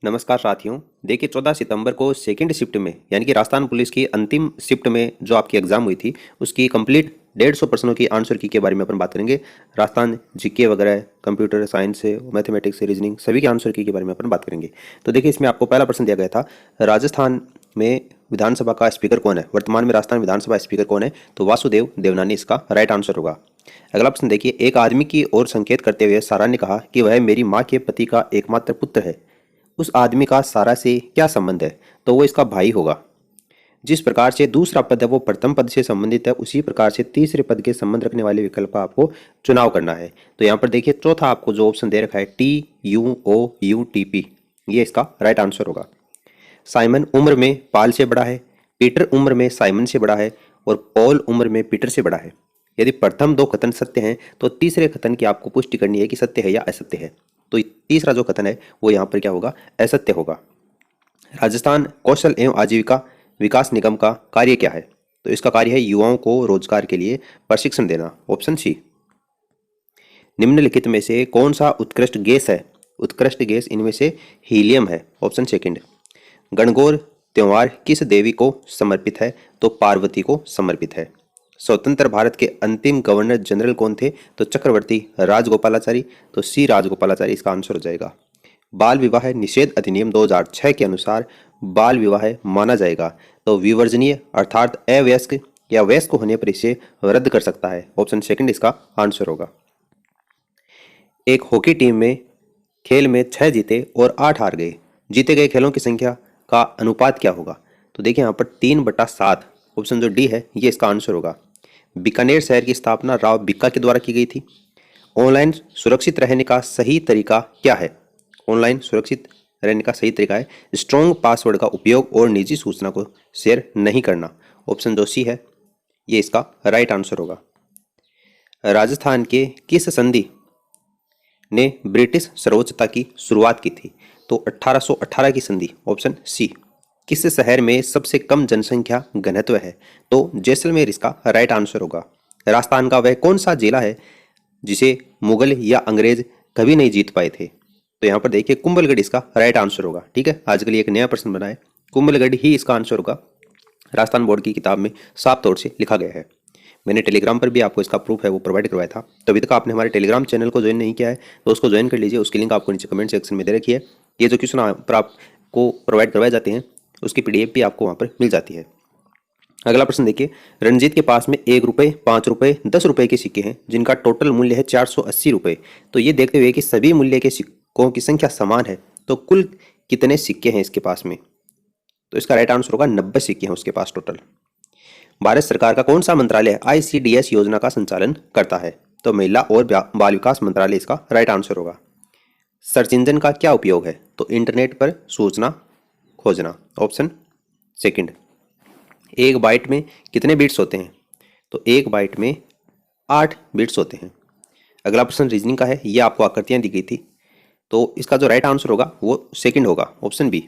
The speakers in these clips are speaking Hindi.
नमस्कार साथियों। देखिए 14 सितंबर को सेकंड शिफ्ट में यानी कि राजस्थान पुलिस की अंतिम शिफ्ट में जो आपकी एग्जाम हुई थी उसकी कंप्लीट 150 प्रश्नों की आंसर की के बारे में अपन बात करेंगे। राजस्थान जीके वगैरह, कंप्यूटर साइंस से, मैथमेटिक्स से, रीजनिंग सभी के आंसर की के बारे में अपन बात करेंगे। तो देखिए इसमें आपको पहला प्रश्न दिया गया था, राजस्थान में विधानसभा का स्पीकर कौन है? वर्तमान में राजस्थान विधानसभा स्पीकर कौन है? तो वासुदेव देवनानी इसका राइट आंसर होगा। अगला प्रश्न देखिए, एक आदमी की ओर संकेत करते हुए सारा ने कहा कि वह मेरी माँ के पति का एकमात्र पुत्र है। उस आदमी का सारा से क्या संबंध है? तो वो इसका भाई होगा। जिस प्रकार से दूसरा पद है वो प्रथम पद से संबंधित है, उसी प्रकार से तीसरे पद के संबंध रखने वाले विकल्प का आपको चुनाव करना है। तो यहाँ पर देखिए चौथा आपको जो ऑप्शन दे रखा है TUOUTP, ये इसका राइट आंसर होगा। साइमन उम्र में पाल से बड़ा है, पीटर उम्र में साइमन से बड़ा है और पॉल उम्र में पीटर से बड़ा है। यदि प्रथम दो कथन सत्य हैं तो तीसरे कथन की आपको पुष्टि करनी है कि सत्य है या असत्य है। तो तीसरा जो कथन है वो यहाँ पर क्या होगा? असत्य होगा। राजस्थान कौशल एवं आजीविका विकास निगम का कार्य क्या है? तो इसका कार्य है युवाओं को रोजगार के लिए प्रशिक्षण देना, ऑप्शन सी। निम्नलिखित में से कौन सा उत्कृष्ट गैस है? उत्कृष्ट गैस इनमें से हीलियम है, ऑप्शन सेकंड। गणगौर त्योहार किस देवी को समर्पित है? तो पार्वती को समर्पित है। स्वतंत्र भारत के अंतिम गवर्नर जनरल कौन थे? तो चक्रवर्ती राजगोपालाचारी, तो सी राजगोपालाचारी इसका आंसर हो जाएगा। बाल विवाह निषेध अधिनियम 2006 के अनुसार बाल विवाह माना जाएगा तो विवर्जनीय अर्थात अवयस्क या वयस्क होने पर इसे रद्द कर सकता है, ऑप्शन सेकंड इसका आंसर होगा। एक हॉकी टीम में खेल में 6 जीते और 8 हार गए, जीते गए खेलों की संख्या का अनुपात क्या होगा? तो देखिए यहाँ पर 3/7, ऑप्शन जो डी है ये इसका आंसर होगा। बीकानेर शहर की स्थापना राव भिक्का के द्वारा की गई थी। ऑनलाइन सुरक्षित रहने का सही तरीका क्या है? ऑनलाइन सुरक्षित रहने का सही तरीका है स्ट्रॉन्ग पासवर्ड का उपयोग और निजी सूचना को शेयर नहीं करना, ऑप्शन जो सी है ये इसका राइट आंसर होगा। राजस्थान के किस संधि ने ब्रिटिश सर्वोच्चता की शुरुआत की थी? तो 1818 की संधि, ऑप्शन सी। किस शहर में सबसे कम जनसंख्या घनत्व है? तो जैसलमेर इसका राइट आंसर होगा। राजस्थान का वह कौन सा जिला है जिसे मुगल या अंग्रेज कभी नहीं जीत पाए थे? तो यहाँ पर देखिए कुंभलगढ़ इसका राइट आंसर होगा। ठीक है, आज के लिए एक नया प्रश्न बना है, कुंभलगढ़ ही इसका आंसर होगा। राजस्थान बोर्ड की किताब में साफ तौर से लिखा गया है। मैंने टेलीग्राम पर भी आपको इसका प्रूफ है वो प्रोवाइड करवाया था। तो अभी तक आपने हमारे टेलीग्राम चैनल को ज्वाइन नहीं किया है तो उसको ज्वाइन कर लीजिए, उसकी लिंक आपको नीचे कमेंट सेक्शन में दे रखी है। ये जो क्वेश्चन पर आपको प्रोवाइड करवाए जाते हैं उसकी PDF भी आपको वहाँ पर मिल जाती है। अगला प्रश्न देखिए, रंजीत के पास में 1 रुपये, 5 रुपये, 10 रुपये के सिक्के हैं जिनका टोटल मूल्य है 480 रुपये। तो ये देखते हुए कि सभी मूल्य के सिक्कों की संख्या समान है तो कुल कितने सिक्के हैं इसके पास में? तो इसका राइट आंसर होगा 90 सिक्के हैं उसके पास टोटल। भारत सरकार का कौन सा मंत्रालय ICDS योजना का संचालन करता है? तो महिला और बाल विकास मंत्रालय इसका राइट आंसर होगा। सर्च इंजन का क्या उपयोग है? तो इंटरनेट पर सूचना खोजना, ऑप्शन सेकंड। एक बाइट में कितने बिट्स होते हैं? तो एक बाइट में 8 बिट्स होते हैं। अगला प्रश्न रीजनिंग का है, ये आपको आकृतियां दी गई थी तो इसका जो राइट आंसर होगा वो सेकंड होगा, ऑप्शन बी।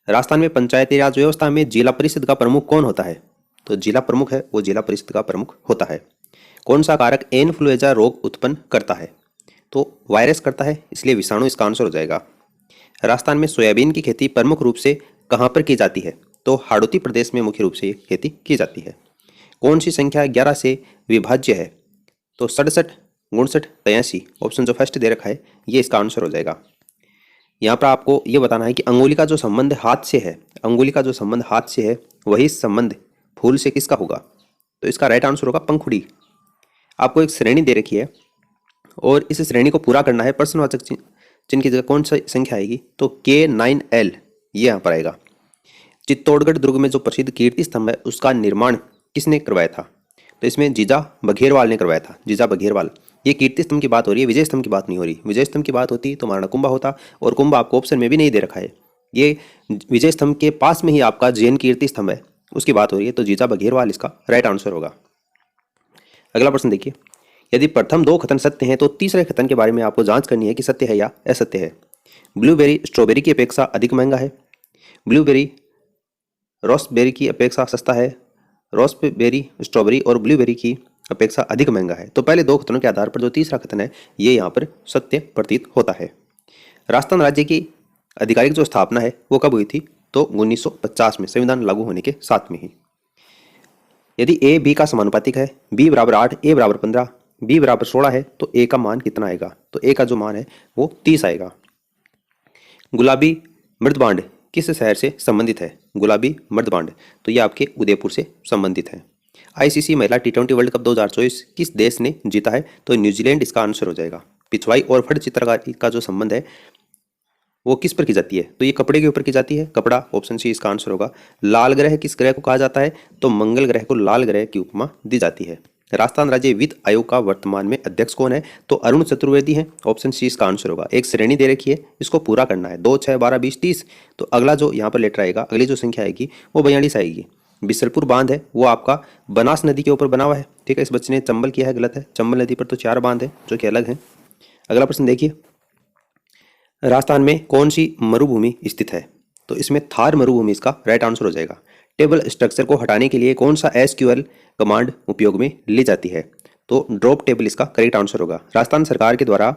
राजस्थान में पंचायती राज व्यवस्था में जिला परिषद का प्रमुख कौन होता है? तो जिला प्रमुख है वो जिला परिषद का प्रमुख होता है। कौन सा कारक इन्फ्लुएंजा रोग उत्पन्न करता है? तो वायरस करता है, इसलिए विषाणु इसका आंसर हो जाएगा। राजस्थान में सोयाबीन की खेती प्रमुख रूप से कहाँ पर की जाती है? तो हाड़ौती प्रदेश में मुख्य रूप से खेती की जाती है। कौन सी संख्या 11 से विभाज्य है? तो 67, 59, 83, ऑप्शन जो फर्स्ट दे रखा है ये इसका आंसर हो जाएगा। यहाँ पर आपको ये बताना है कि अंगुली का जो संबंध हाथ से है, अंगुली का जो संबंध हाथ से है वही संबंध फूल से किसका होगा? तो इसका राइट आंसर होगा पंखुड़ी। आपको एक श्रेणी दे रखी है और इस श्रेणी को पूरा करना है, प्रश्नवाचक चिन्ह की जगह कौन सी संख्या आएगी? तो K9L ये यहाँ पर आएगा। चित्तौड़गढ़ दुर्ग में जो प्रसिद्ध कीर्ति स्तंभ है उसका निर्माण किसने करवाया था? तो इसमें जीजा बघेरवाल ने करवाया था, जीजा बघेरवाल। ये कीर्ति स्तंभ की बात हो रही है, विजय स्तंभ की बात नहीं हो रही। विजय स्तंभ की बात होती तो महाराणा कुंभा होता और कुंभा आपको ऑप्शन में भी नहीं दे रखा है। ये विजय स्तंभ के पास में ही आपका जैन कीर्ति स्तंभ है उसकी बात हो रही है, तो जीजा बघेरवाल इसका राइट आंसर होगा। अगला प्रश्न देखिए, यदि प्रथम 2 कथन सत्य हैं तो तीसरे कथन के बारे में आपको जांच करनी है कि सत्य है या असत्य है। ब्लूबेरी स्ट्रॉबेरी की अपेक्षा अधिक महंगा है, ब्लूबेरी रोस्टबेरी की अपेक्षा सस्ता है, रोस्टबेरी स्ट्रॉबेरी और ब्लूबेरी की अपेक्षा अधिक महंगा है। तो पहले 2 कथनों के आधार पर जो तीसरा कथन है ये यहाँ पर सत्य प्रतीत होता है। राजस्थान राज्य की आधिकारिक जो स्थापना है वो कब हुई थी? तो 1950 में, संविधान लागू होने के साथ में ही। यदि ए बी का समानुपातिक है, बी बराबर 8, ए बराबर 15, बी बराबर 16 है, तो ए का मान कितना आएगा? तो ए का जो मान है वो 30 आएगा। गुलाबी मृदबांड किस शहर से संबंधित है? गुलाबी मृदबांड, तो ये आपके उदयपुर से संबंधित है। आईसीसी महिला टी20 वर्ल्ड कप 2024 किस देश ने जीता है? तो न्यूजीलैंड इसका आंसर हो जाएगा। पिछवाई और फट चित्रकारी का जो संबंध है वो किस पर की जाती है? तो ये कपड़े के ऊपर की जाती है, कपड़ा, ऑप्शन सी इसका आंसर होगा। लाल ग्रह किस ग्रह को कहा जाता है? तो मंगल ग्रह को लाल ग्रह की उपमा दी जाती है। राजस्थान राज्य वित्त आयोग का वर्तमान में अध्यक्ष कौन है? तो अरुण चतुर्वेदी हैं, ऑप्शन सी इसका आंसर होगा। एक श्रेणी दे रखी है, इसको पूरा करना है, 2, 6, 12, 20, 30। तो अगला जो यहाँ पर लेटर आएगा, अगली जो संख्या आएगी वो 42 आएगी। बिसलपुर बांध है वो आपका बनास नदी के ऊपर बना हुआ है, ठीक है। इस बच्चे ने चंबल किया है, गलत है। चंबल नदी पर तो 4 बांध है जो कि अलग है। अगला प्रश्न देखिए, राजस्थान में कौन सी मरुभूमि स्थित है? तो इसमें थार मरुभूमि इसका राइट आंसर हो जाएगा। टेबल स्ट्रक्चर को हटाने के लिए कौन सा एसक्यूएल कमांड उपयोग में ली जाती है? तो ड्रॉप टेबल इसका करेक्ट आंसर होगा। राजस्थान सरकार के द्वारा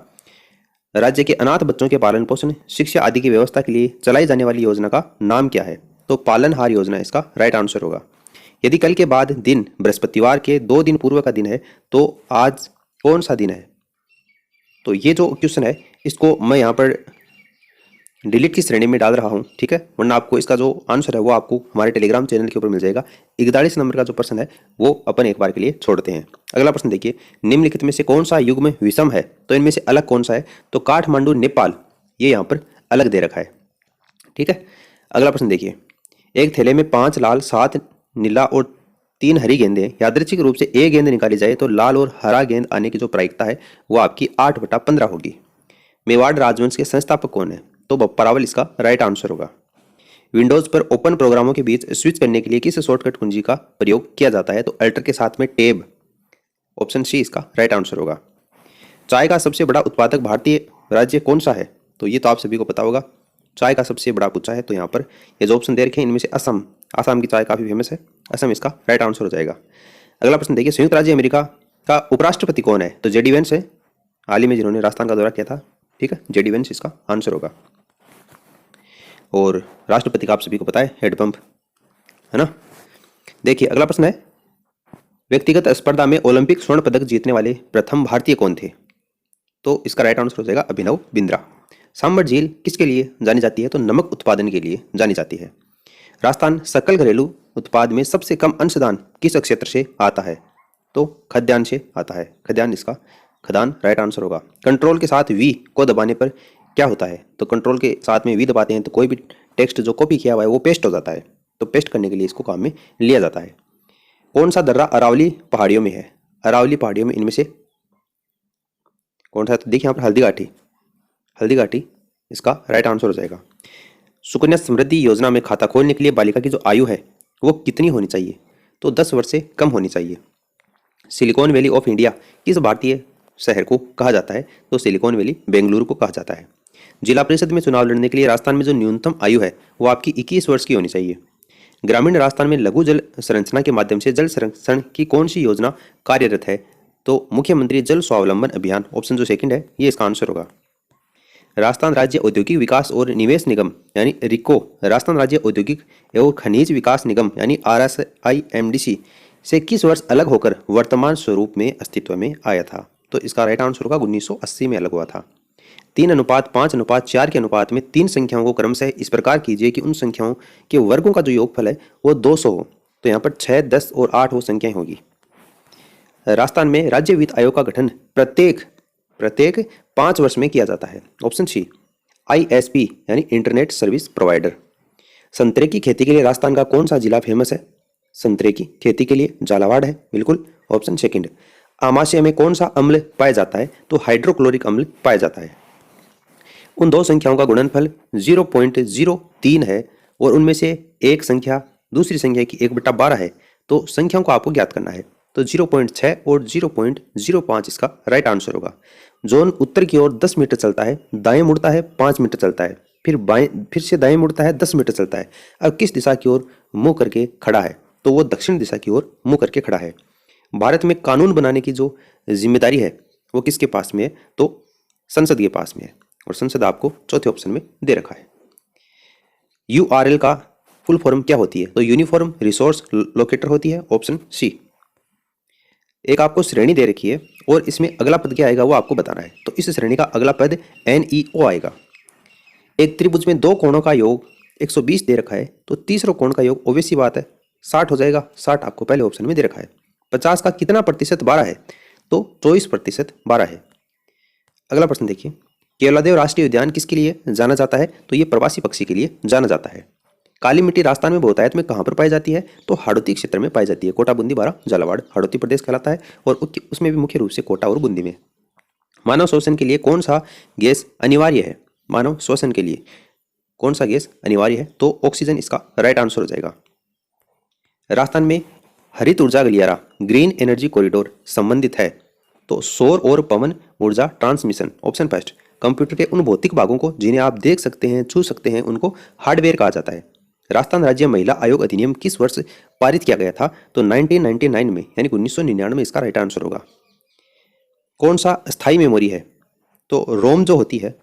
राज्य के अनाथ बच्चों के पालन पोषण, शिक्षा आदि की व्यवस्था के लिए चलाई जाने वाली योजना का नाम क्या है? तो पालनहार योजना इसका राइट आंसर होगा। यदि कल के बाद दिन बृहस्पतिवार के 2 दिन पूर्व का दिन है तो आज कौन सा दिन है? तो ये जो क्वेश्चन है इसको मैं यहाँ पर डिलीट की श्रेणी में डाल रहा हूँ, ठीक है, वरना आपको इसका जो आंसर है वो आपको हमारे टेलीग्राम चैनल के ऊपर मिल जाएगा। 41 नंबर का जो प्रश्न है वो अपन एक बार के लिए छोड़ते हैं। अगला प्रश्न देखिए, निम्नलिखित में से कौन सा युग्म विषम है? तो इनमें से अलग कौन सा है? तो काठमांडू नेपाल ये यहाँ पर अलग दे रखा है, ठीक है। अगला प्रश्न देखिए, एक थैले में 5 लाल, 7 नीला और 3 हरी गेंदें, यादृच्छिक रूप से एक गेंद निकाली जाए तो लाल और हरा गेंद आने की जो प्रायिकता है वो आपकी 8/15 होगी। मेवाड़ राजवंश के संस्थापक कौन है? तो बप्पा रावल इसका राइट आंसर होगा। विंडोज पर ओपन प्रोग्रामों के बीच स्विच करने के लिए किस शॉर्टकट कुंजी का प्रयोग किया जाता है? तो अल्टर के साथ में टैब, ऑप्शन सी इसका राइट आंसर होगा। चाय का सबसे बड़ा उत्पादक भारतीय राज्य कौन सा है? तो ये तो आप सभी को पता होगा, चाय का सबसे बड़ा पूछा है। तो यहाँ पर ये जो ऑप्शन दे रखे हैं इनमें से असम, असम की चाय काफ़ी फेमस है, असम इसका राइट आंसर हो जाएगा। अगला प्रश्न देखिए, संयुक्त राज्य अमेरिका का उपराष्ट्रपति कौन है? तो जेडी वेंस है, हाल ही में जिन्होंने राजस्थान का दौरा किया था, ठीक है, जेडी वेंस इसका आंसर होगा। और राष्ट्रपति का आप सभी को पता है हेडपंप, है ना। देखिए अगला प्रश्न है, व्यक्तिगत स्पर्धा में ओलंपिक स्वर्ण पदक जीतने वाले प्रथम भारतीय कौन थे? तो इसका राइट आंसर हो जाएगा अभिनव बिंद्रा। सांबर झील किसके लिए जानी जाती है? तो नमक उत्पादन के लिए जानी जाती है। राजस्थान सकल घरेलू उत्पाद में सबसे कम अंशदान किस क्षेत्र से आता है? तो खाद्यान्न से आता है, खाद्यान्न इसका खाद्यान्न राइट आंसर होगा। कंट्रोल के साथ वी को दबाने पर क्या होता है? तो कंट्रोल के साथ में वी दबाते हैं तो कोई भी टेक्स्ट जो कॉपी किया हुआ है वो पेस्ट हो जाता है, तो पेस्ट करने के लिए इसको काम में लिया जाता है। कौन सा दर्रा अरावली पहाड़ियों में है? अरावली पहाड़ियों में इनमें से कौन सा? तो देखिए यहाँ पर हल्दी घाटी, हल्दी घाटी इसका राइट आंसर हो जाएगा। सुकन्या समृद्धि योजना में खाता खोलने के लिए बालिका की जो आयु है वो कितनी होनी चाहिए? तो 10 वर्ष से कम होनी चाहिए। सिलिकॉन वैली ऑफ इंडिया किस भारतीय शहर को कहा जाता है? तो सिलिकॉन वैली बेंगलुरु को कहा जाता है। जिला परिषद में चुनाव लड़ने के लिए राजस्थान में जो न्यूनतम आयु है वो आपकी 21 वर्ष की होनी चाहिए। ग्रामीण राजस्थान में लघु जल संरचना के माध्यम से जल संरक्षण की कौन सी योजना कार्यरत है? तो मुख्यमंत्री जल स्वावलंबन अभियान, ऑप्शन जो सेकंड है ये इसका आंसर होगा। राजस्थान राज्य औद्योगिक विकास और निवेश निगम यानी रिको, राजस्थान राज्य औद्योगिक एवं खनिज विकास निगम यानी RSIMDC से किस वर्ष अलग होकर वर्तमान स्वरूप में अस्तित्व में आया था? तो इसका राइट आंसर होगा 1980 में अलग हुआ था। 3:5:4 के अनुपात में 3 संख्याओं को क्रमशः इस प्रकार कीजिए कि उन संख्याओं के वर्गों का जो योगफल है वो 200 हो। तो यहाँ पर 6, 10 और 8 वो संख्याएं होगी। राजस्थान में राज्य वित्त आयोग का गठन प्रत्येक 5 वर्ष में किया जाता है। ऑप्शन सी ISP यानी इंटरनेट सर्विस प्रोवाइडर। संतरे की खेती के लिए राजस्थान का कौन सा जिला फेमस है? संतरे की खेती के लिए झालावाड़ है, बिल्कुल, ऑप्शन सेकंड। आमाशय में कौन सा अम्ल पाया जाता है? तो हाइड्रोक्लोरिक अम्ल पाया जाता है। उन 2 संख्याओं का गुणनफल 0.03 है और उनमें से एक संख्या दूसरी संख्या की 1/12 है, तो संख्याओं को आपको ज्ञात करना है। तो 0.6 और 0.05 इसका राइट आंसर होगा। जोन उत्तर की ओर 10 मीटर चलता है, दाएं मुड़ता है 5 मीटर चलता है, फिर से दाएं मुड़ता है 10 मीटर चलता है। अब किस दिशा की ओर मुंह करके खड़ा है? तो वो दक्षिण दिशा की ओर मुंह करके खड़ा है। भारत में कानून बनाने की जो जिम्मेदारी है वो किसके पास में है? तो संसद के पास में है, और संसद आपको चौथे ऑप्शन में दे रखा है। URL का फुल फॉर्म क्या होती है? तो यूनिफॉर्म रिसोर्स लोकेटर होती है, ऑप्शन सी। एक आपको श्रेणी दे रखी है और इसमें अगला पद क्या आएगा वो आपको बताना है। तो इस श्रेणी का अगला पद NEO आएगा। एक त्रिभुज में दो कोणों का योग 120 दे रखा है, तो तीसरा कोण का योग ऑब्वियस सी बात है 60 हो जाएगा। 60 आपको पहले ऑप्शन में दे रखा है। 50 का कितना प्रतिशत 12 है? तो 24% 12 है। अगला प्रश्न देखिए, केवलादेव राष्ट्रीय उद्यान किसके लिए जाना जाता है? तो ये प्रवासी पक्षी के लिए जाना जाता है। काली मिट्टी राजस्थान में बहुतायत में कहाँ पर पाई जाती है? तो हाड़ौती क्षेत्र में पाई जाती है। कोटा, बूंदी, बारा, झालावाड़ हाड़ौती प्रदेश कहलाता है और उसमें भी मुख्य रूप से कोटा और बूंदी में। मानव श्वसन के लिए कौन सा गैस अनिवार्य है? मानव श्वसन के लिए कौन सा गैस अनिवार्य है? तो ऑक्सीजन इसका राइट आंसर हो जाएगा। राजस्थान में हरित ऊर्जा गलियारा ग्रीन एनर्जी कॉरिडोर संबंधित है, तो सौर और पवन ऊर्जा ट्रांसमिशन, ऑप्शन फर्स्ट। कंप्यूटर के उन भौतिक भागों को जिन्हें आप देख सकते हैं, छू सकते हैं, उनको हार्डवेयर कहा जाता है। राजस्थान राज्य महिला आयोग अधिनियम किस वर्ष पारित किया गया था? तो 1999 में, यानी 1999 में इसका राइट आंसर होगा। कौन सा स्थायी मेमोरी है? तो रोम जो होती है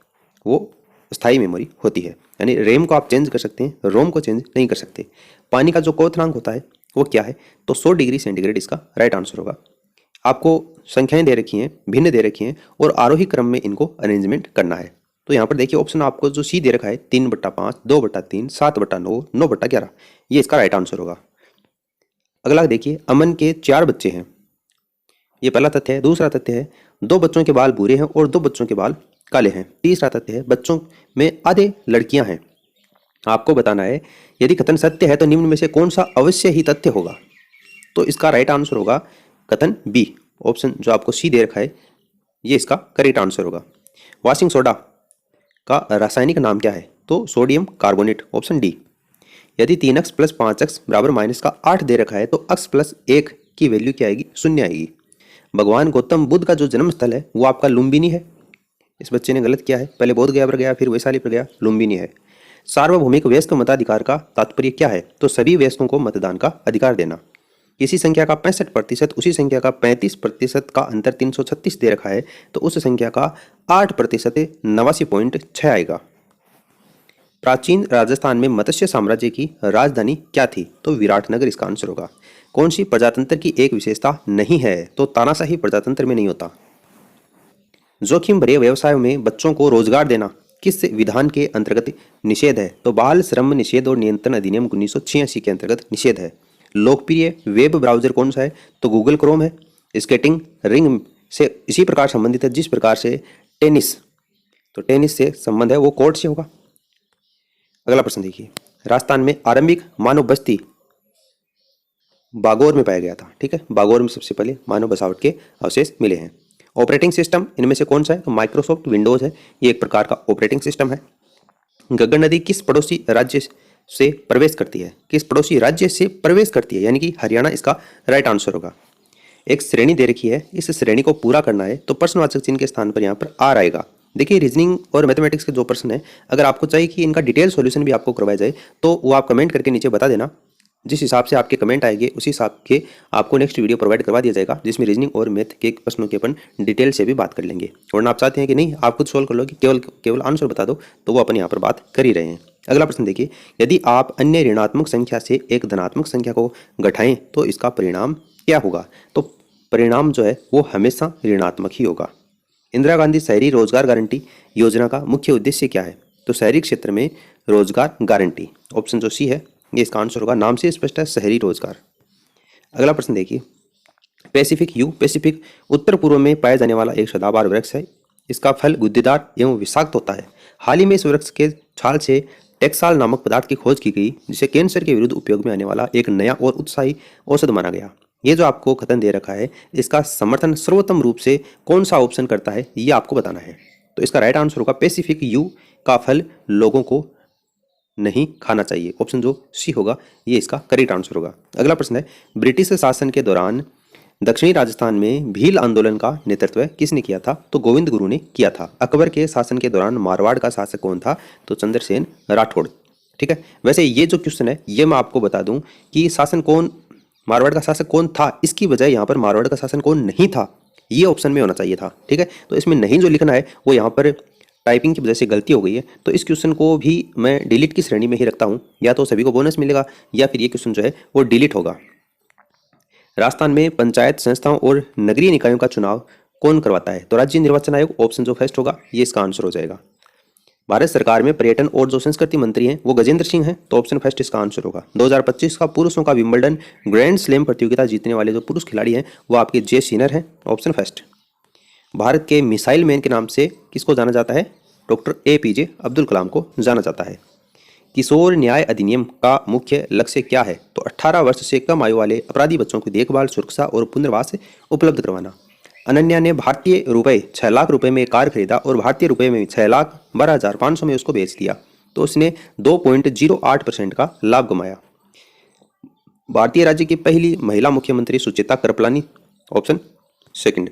वो स्थायी मेमोरी होती है, यानी रैम को आप चेंज कर सकते हैं, रोम को चेंज नहीं कर सकते। पानी का जो क्वथनांक होता है वो क्या है? तो 100 डिग्री सेंटीग्रेड इसका राइट आंसर होगा। आपको संख्याएं दे रखी हैं, भिन्न दे रखी हैं और आरोही क्रम में इनको अरेंजमेंट करना है। तो यहाँ पर देखिए ऑप्शन आपको जो सी दे रखा है 3/5, 2/3, 7/9, 9/11, ये इसका राइट आंसर होगा। अगला देखिए, अमन के 4 बच्चे हैं, ये पहला तथ्य है। दूसरा तथ्य है 2 बच्चों के बाल भूरे हैं और 2 बच्चों के बाल काले हैं। तीसरा तथ्य है बच्चों में आधे लड़कियां हैं। आपको बताना है यदि कथन सत्य है तो निम्न में से कौन सा अवश्य ही तथ्य होगा? तो इसका राइट आंसर होगा कथन बी, ऑप्शन जो आपको सी दे रखा है ये इसका करेक्ट आंसर होगा। वॉशिंग सोडा का रासायनिक नाम क्या है? तो सोडियम कार्बोनेट, ऑप्शन डी। यदि 3x + 5x बराबर -8 दे रखा है तो x + 1 की वैल्यू क्या आएगी? 0 आएगी। भगवान गौतम बुद्ध का जो जन्म स्थल है वो आपका लुम्बिनी है। इस बच्चे ने गलत किया है, पहले बोध गया पर गया, फिर वैशाली पर गया, लुम्बिनी है। सार्वभौमिक वयस्क मताधिकार का तात्पर्य क्या है? तो सभी वयस्कों को मतदान का अधिकार देना। किसी संख्या का 65% उसी संख्या का 35% का अंतर 336 दे रखा है तो उस संख्या का 8% 89.6 आएगा। प्राचीन राजस्थान में मत्स्य साम्राज्य की राजधानी क्या थी? तो विराटनगर इसका आंसर होगा। कौन सी प्रजातंत्र की एक विशेषता नहीं है? तो तानाशाही प्रजातंत्र में नहीं होता। जोखिम भरे व्यवसायों में बच्चों को रोजगार देना किस विधान के अंतर्गत निषेध है? तो बाल श्रम निषेध और नियंत्रण अधिनियम 1986 के अंतर्गत निषेध है। लोकप्रिय वेब ब्राउजर कौन सा है? तो गूगल क्रोम है। स्केटिंग रिंग से इसी प्रकार संबंधित है जिस प्रकार से टेनिस, तो टेनिस से संबंध है वो कोर्ट से होगा। अगला प्रश्न देखिए, राजस्थान में आरंभिक मानव बस्ती बागौर में पाया गया था। ठीक है, बागौर में सबसे पहले मानव बसावट के अवशेष मिले हैं। ऑपरेटिंग सिस्टम इनमें से कौन सा है? तो माइक्रोसॉफ्ट विंडोज है, ये एक प्रकार का ऑपरेटिंग सिस्टम है। गगन नदी किस पड़ोसी राज्य से प्रवेश करती है? किस पड़ोसी राज्य से प्रवेश करती है? यानी कि हरियाणा इसका राइट आंसर होगा। एक श्रेणी दे रखी है, इस श्रेणी को पूरा करना है तो प्रश्नवाचक चिन्ह के स्थान पर यहाँ पर आर आएगा। देखिए रीजनिंग और मैथमेटिक्स के जो प्रश्न है, अगर आपको चाहिए कि इनका डिटेल सॉल्यूशन भी आपको करवाया जाए तो वो आप कमेंट करके नीचे बता देना। जिस हिसाब से आपके कमेंट आएंगे उसी हिसाब के आपको नेक्स्ट वीडियो प्रोवाइड करवा दिया जाएगा जिसमें रीजनिंग और मैथ के प्रश्नों के अपन डिटेल से भी बात कर लेंगे। वरना आप चाहते हैं कि नहीं आप खुद सोल्व कर लो कि केवल आंसर बता दो, तो वो अपन यहाँ पर बात कर ही रहे हैं। अगला प्रश्न देखिए, यदि आप अन्य ऋणात्मक संख्या से एक धनात्मक संख्या को घटाएं तो इसका परिणाम क्या होगा? तो परिणाम जो है वो हमेशा ऋणात्मक ही होगा। इंदिरा गांधी शहरी रोजगार गारंटी योजना का मुख्य उद्देश्य क्या है? तो शहरी क्षेत्र में रोजगार गारंटी, ऑप्शन जो सी है ये इसका आंसर होगा। नाम से स्पष्ट है, शहरी रोजगार। अगला प्रश्न देखिए, पैसिफिक यू पैसिफिक उत्तर पूर्व में पाया जाने वाला एक सदाबहार वृक्ष है। इसका फल गुद्देदार एवं विषाक्त होता है। हाल ही में इस वृक्ष के छाल से टेक्साल नामक पदार्थ की खोज की गई जिसे कैंसर के विरुद्ध उपयोग में आने वाला एक नया और उत्साही औषध माना गया। ये जो आपको कथन दे रखा है इसका समर्थन सर्वोत्तम रूप से कौन सा ऑप्शन करता है ये आपको बताना है। तो इसका राइट आंसर होगा पैसिफिक यू का फल लोगों को नहीं खाना चाहिए, ऑप्शन जो सी होगा ये इसका करेक्ट आंसर होगा। अगला प्रश्न है, ब्रिटिश शासन के दौरान दक्षिणी राजस्थान में भील आंदोलन का नेतृत्व किसने किया था? तो गोविंद गुरु ने किया था। अकबर के शासन के दौरान मारवाड़ का शासक कौन था? तो चंद्रसेन राठौड़। ठीक है, वैसे ये जो क्वेश्चन है ये मैं आपको बता दूं कि शासन कौन, मारवाड़ का शासक कौन था, इसकी बजाय यहाँ पर मारवाड़ का शासन कौन नहीं था ये ऑप्शन में होना चाहिए था। ठीक है, तो इसमें नहीं जो लिखना है वो यहाँ पर टाइपिंग की वजह से गलती हो गई है, तो इस क्वेश्चन को भी मैं डिलीट की श्रेणी में ही रखता हूँ। या तो सभी को बोनस मिलेगा या फिर ये क्वेश्चन जो है वो डिलीट होगा। राजस्थान में पंचायत संस्थाओं और नगरीय निकायों का चुनाव कौन करवाता है? तो राज्य निर्वाचन आयोग, ऑप्शन जो फर्स्ट होगा ये इसका आंसर हो जाएगा। भारत सरकार में पर्यटन और जो संस्कृति मंत्री हैं वो गजेंद्र सिंह हैं, तो ऑप्शन फर्स्ट इसका आंसर होगा। 2025 का पुरुषों का विंबलडन ग्रैंड स्लैम प्रतियोगिता जीतने वाले जो पुरुष खिलाड़ी हैं वो आपके जे सिनर हैं, ऑप्शन फर्स्ट। भारत के मिसाइल मैन के नाम से किसको जाना जाता है? डॉक्टर APJ अब्दुल कलाम को जाना जाता है। किशोर न्याय अधिनियम का मुख्य लक्ष्य क्या है? तो 18 वर्ष से कम आयु वाले अपराधी बच्चों की देखभाल, सुरक्षा और पुनर्वास उपलब्ध करवाना। अनन्या ने भारतीय रुपए 6 लाख रुपए में कार खरीदा और भारतीय रुपए में 6,12,500 में उसको बेच दिया, तो उसने 2.08% का लाभ कमाया। भारतीय राज्य की पहली महिला मुख्यमंत्री सुचेता कृपलानी, ऑप्शन सेकंड।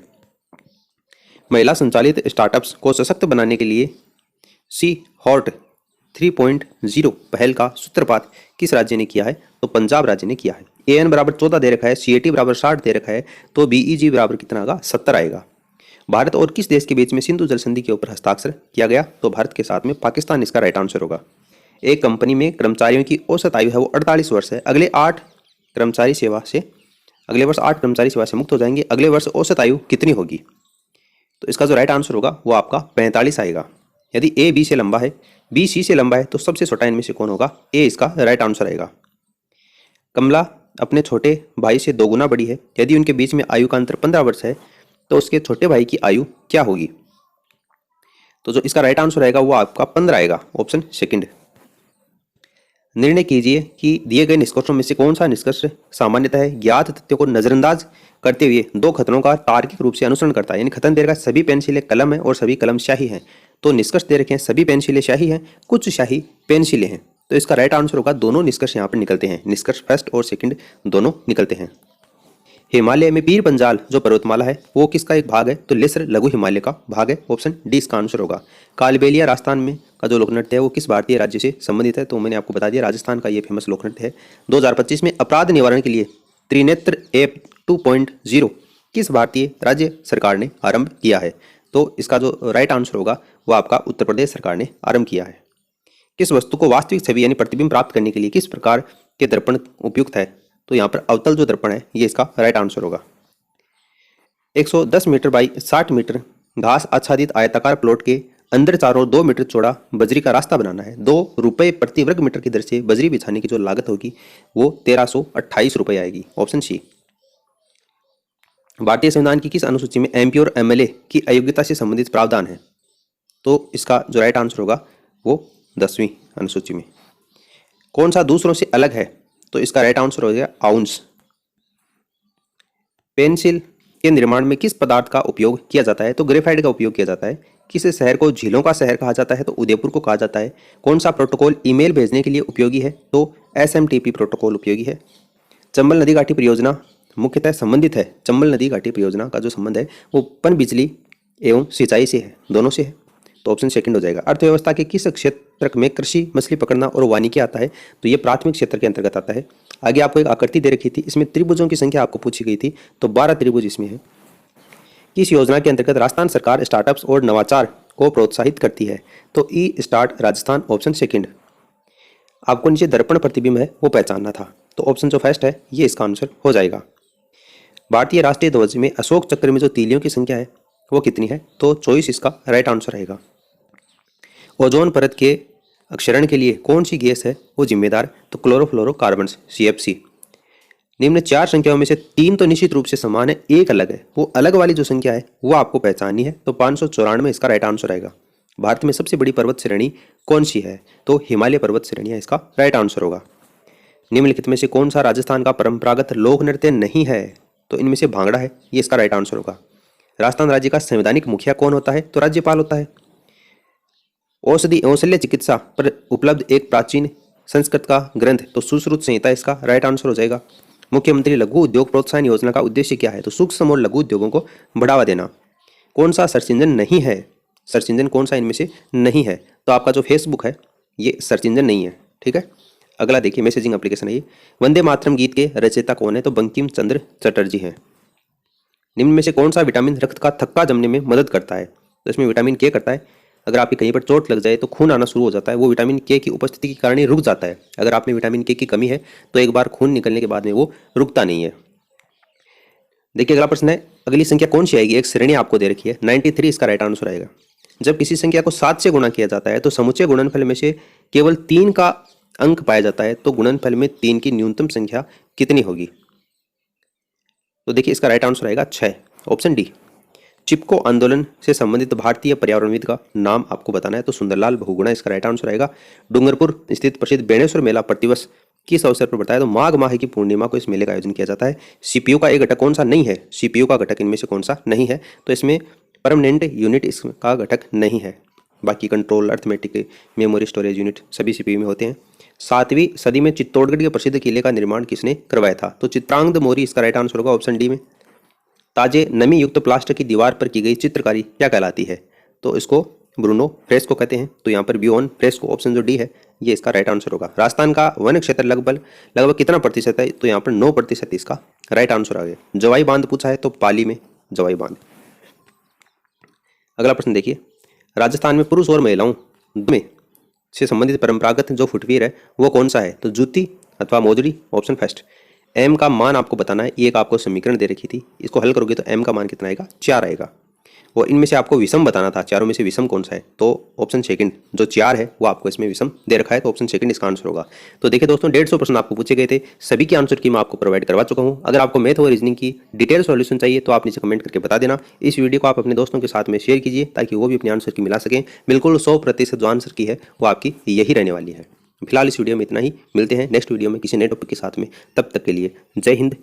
महिला संचालित स्टार्टअप्स को सशक्त बनाने के लिए सी हॉट 3.0 पहल का सूत्रपात किस राज्य ने किया है? तो पंजाब राज्य ने किया है। AN बराबर 14 दे रखा है, CAT बराबर 60 दे रखा है, तो BEG बराबर कितना आएगा? 70 आएगा। भारत और किस देश के बीच में सिंधु जल संधि के ऊपर हस्ताक्षर किया गया? तो भारत के साथ में पाकिस्तान इसका राइट आंसर होगा। एक कंपनी में कर्मचारियों की औसत आयु है वो 48 वर्ष है। अगले वर्ष 8 कर्मचारी सेवा से मुक्त हो जाएंगे। अगले वर्ष औसत आयु कितनी होगी? तो इसका जो राइट आंसर होगा वो आपका 45 आएगा। यदि A B से लंबा है, B C से लंबा है, तो सबसे छोटा इनमें से कौन होगा? A इसका राइट आंसर आएगा। कमला अपने छोटे भाई से 2 गुना बड़ी है। यदि उनके बीच में आयु का अंतर 15 वर्ष है तो उसके छोटे भाई की आयु क्या होगी? तो जो इसका राइट आंसर आएगा वो आपका 15 आएगा, ऑप्शन सेकंड। निर्णय कीजिए कि दिए गए निष्कर्षों में से कौन सा निष्कर्ष सामान्यतः ज्ञात तथ्यों को नजरअंदाज करते हुए 2 खतरों का तार्किक रूप से अनुसरण करता है। यानी खतन दे रखा सभी पेंसिलें कलम है और सभी कलम स्याही हैं, तो निष्कर्ष दे रखे हैं सभी पेंसिलें स्याही हैं, कुछ स्याही पेंसिलें हैं, तो इसका राइट आंसर होगा दोनों निष्कर्ष यहाँ पर निकलते हैं। निष्कर्ष फर्स्ट और सेकंड दोनों निकलते हैं। हिमालय में पीर पंजाल जो पर्वतमाला है वो किसका एक भाग है? तो लेसर लघु हिमालय का भाग है, ऑप्शन डी इसका आंसर होगा। कालबेलिया राजस्थान में का जो लोकनृत्य है वो किस भारतीय राज्य से संबंधित है? तो मैंने आपको बता दिया राजस्थान का ये फेमस लोकनृत्य है। 2025 में अपराध निवारण के लिए त्रिनेत्र ऐप 2.0 किस भारतीय राज्य सरकार ने आरंभ किया है? तो इसका जो राइट आंसर होगा वो आपका उत्तर प्रदेश सरकार ने आरंभ किया है। किस वस्तु को वास्तविक छवि यानी प्रतिबिंब प्राप्त करने के लिए किस प्रकार के दर्पण उपयुक्त है? तो यहाँ पर अवतल जो दर्पण है ये इसका राइट आंसर होगा। 110 मीटर बाई 60 मीटर घास आच्छादित आयताकार प्लॉट के अंदर चारों ओर 2 मीटर चौड़ा बजरी का रास्ता बनाना है। 2 रुपये प्रति वर्ग मीटर की दर से बजरी बिछाने की जो लागत होगी वो 1328 रुपये आएगी, ऑप्शन सी। भारतीय संविधान की किस अनुसूची में MP और MLA की अयोग्यता से संबंधित प्रावधान है? तो इसका जो राइट आंसर होगा वो 10वीं अनुसूची में। कौन सा दूसरों से अलग है? तो इसका राइट आंसर हो जाएगा आउंस। पेंसिल के निर्माण में किस पदार्थ का उपयोग किया जाता है? तो ग्रेफाइट का उपयोग किया जाता है। किस शहर को झीलों का शहर कहा जाता है? तो उदयपुर को कहा जाता है। कौन सा प्रोटोकॉल ईमेल भेजने के लिए उपयोगी है? तो SMTP प्रोटोकॉल उपयोगी है। चंबल नदी घाटी परियोजना मुख्यतः संबंधित है। चंबल नदी घाटी परियोजना का जो संबंध है वो पन बिजली एवं सिंचाई से है, दोनों से है, तो ऑप्शन सेकंड हो जाएगा। अर्थव्यवस्था के किस क्षेत्र में कृषि, मछली पकड़ना और वानिकी आता है? तो ये प्राथमिक क्षेत्र के अंतर्गत आता है। आगे आपको एक आकृति दे रखी थी, इसमें त्रिभुजों की संख्या आपको पूछी गई थी, तो 12 त्रिभुज इसमें है। किस योजना के अंतर्गत राजस्थान सरकार स्टार्टअप्स और नवाचार को प्रोत्साहित करती है? तो ई स्टार्ट राजस्थान, ऑप्शन सेकंड। आपको नीचे दर्पण प्रतिबिंब है वो पहचानना था, तो ऑप्शन जो फर्स्ट है ये इसका आंसर हो जाएगा। भारतीय राष्ट्रीय ध्वज में अशोक चक्र में जो तीलियों की संख्या है वो कितनी है? तो 24 इसका राइट आंसर रहेगा। ओजोन परत के क्षरण के लिए कौन सी गैस है वो जिम्मेदार? तो क्लोरोफ्लोरोकार्बन, CFC। निम्न 4 संख्याओं में से 3 तो निश्चित रूप से समान है, एक अलग है। वो अलग वाली जो संख्या है वो आपको पहचाननी है, तो 594 इसका राइट आंसर आएगा। भारत में सबसे बड़ी पर्वत श्रेणी कौन सी है? तो हिमालय पर्वत श्रेणी इसका राइट आंसर होगा। निम्नलिखित में से कौन सा राजस्थान का परंपरागत लोक नृत्य नहीं है? तो इनमें से भांगड़ा है, ये इसका राइट आंसर होगा। राजस्थान राज्य का संवैधानिक मुखिया कौन होता है? तो राज्यपाल होता है। औषधि एवं शल्य चिकित्सा पर उपलब्ध एक प्राचीन संस्कृत का ग्रंथ, तो सुश्रुत संहिता इसका राइट आंसर हो जाएगा। मुख्यमंत्री लघु उद्योग प्रोत्साहन योजना का उद्देश्य क्या है? तो सूक्ष्म और लघु उद्योगों को बढ़ावा देना। कौन सा सर्च इंजन नहीं है? सर्च इंजन कौन सा इनमें से नहीं है? तो आपका जो फेसबुक है ये सर्च इंजन नहीं है, ठीक है। अगला देखिए, मैसेजिंग एप्लीकेशन है ये। वंदे मातरम गीत के रचयिता कौन है? तो बंकिम चंद्र चटर्जी हैं। निम्न में से कौन सा विटामिन रक्त का थक्का जमने में मदद करता है? तो इसमें विटामिन K करता है। अगर आपकी कहीं पर चोट लग जाए तो खून आना शुरू हो जाता है, वो विटामिन के की उपस्थिति के कारण ही रुक जाता है। अगर आप में विटामिन के की कमी है तो एक बार खून निकलने के बाद में वो रुकता नहीं है। देखिए अगला प्रश्न है, अगली संख्या कौन सी आएगी? एक श्रेणी आपको दे रखी है, 93 इसका राइट आंसर आएगा। जब किसी संख्या को 7 से गुणा किया जाता है तो समुच्चय गुणनफल में से केवल 3 का अंक पाया जाता है, तो गुणनफल में 3 की न्यूनतम संख्या कितनी होगी? तो देखिए इसका राइट आंसर आएगा 6, ऑप्शन डी। चिपको आंदोलन से संबंधित भारतीय पर्यावरणविद का नाम आपको बताना है, तो सुंदरलाल बहुगुणा इसका राइट आंसर आएगा। डूंगरपुर स्थित प्रसिद्ध बेणेश्वर मेला प्रतिवर्ष किस अवसर पर पड़ता है? तो माघ माह की पूर्णिमा को इस मेले का आयोजन किया जाता है। सीपीयू का एक घटक कौन सा नहीं है? सीपीयू का घटक इनमें से कौन सा नहीं है? तो इसमें परमानेंट यूनिट इसका घटक नहीं है। बाकी control, arithmetic, memory, storage unit सभी सीपीयू में होते हैं। 7वीं सदी में चित्तौड़गढ़ के प्रसिद्ध किले का निर्माण किसने करवाया था? तो चित्रांगद मौर्य इसका राइट आंसर होगा, ऑप्शन डी में। ताजे नमी युक्त प्लास्टर की दीवार पर की गई चित्रकारी क्या कहलाती है? तो इसको ब्रूनो फ्रेस्को कहते हैं, तो यहाँ पर बियोन फ्रेस्को ऑप्शन जो डी है ये इसका राइट आंसर होगा। राजस्थान का वन क्षेत्र लगभग कितना प्रतिशत है? तो यहाँ पर 9% इसका राइट आंसर आ गया। जवाई बांध पूछा है तो पाली में जवाई बांध। अगला प्रश्न देखिए, राजस्थान में पुरुष और महिलाओं में से संबंधित परंपरागत जो फुटवियर है वो कौन सा है? तो जूती अथवा मोजड़ी, ऑप्शन फर्स्ट। एम का मान आपको बताना है, ये एक आपको समीकरण दे रखी थी, इसको हल करोगे तो एम का मान कितना आएगा? 4 आएगा। और इनमें से आपको विषम बताना था, चारों में से विषम कौन सा है? तो ऑप्शन सेकंड, जो 4 है वो आपको इसमें विषम दे रखा है, तो ऑप्शन सेकंड इसका आंसर होगा। तो देखिए दोस्तों 150 प्रश्न आपको पूछे गए थे, सभी के आंसर की मैं आपको प्रोवाइड करवा चुका हूँ। अगर आपको मैथ और रीजनिंग की डिटेल सॉल्यूशन चाहिए तो आप नीचे कमेंट करके बता देना। इस वीडियो को आप अपने दोस्तों के साथ में शेयर कीजिए ताकि वो भी अपने आंसर की मिला सकें। बिल्कुल 100% जो आंसर की है वो आपकी यही रहने वाली है। फिलहाल इस वीडियो में इतना ही, मिलते हैं नेक्स्ट वीडियो में किसी नए टॉपिक के साथ में। तब तक के लिए जय हिंद।